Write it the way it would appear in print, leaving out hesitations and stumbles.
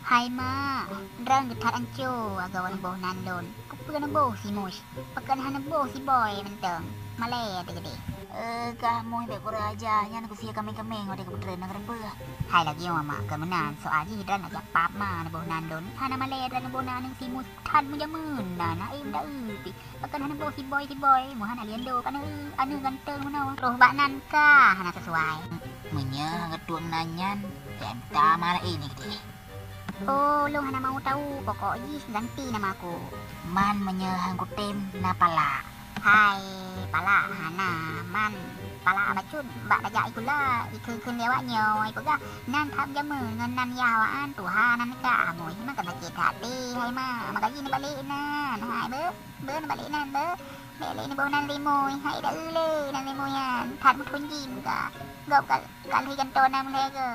Hai ma, rang getar anco agawan boh nandon. Kupegan boh si mus. Pekan hana boh si boy menteng. Malay ada gede. Kamu ibe kura aja, yan aku sia kami-kami ngode kebetulan nang rembe. Hai lagi mama, kemenan so aji hidran aja pap ma na boh nandon. Hana malay dan boh nanang si mus tan mu jamun na im da upi. Pekan hana boh si boy mu hana liando kan anu ganteng mana. Roh baknan ka hana sesuai. Munya ngetuang nanyan, yang malah ini gede. Oh, lo hana mau tahu pokoknya ganti nama aku. Man menyehang kutem na pala. Hai, pala hana man pala bacun mbak dajak ikula ikun lewatnya iku ga nan thap jamu ngan nan yawaan tuhanan ka moy man kana cek hati hai ma magaji ni balik nan hai be na balik nan be balik ni bonan limoy hai da ule nan limoyan that mu thun jim ka gop ka kal hi gan to nam le ke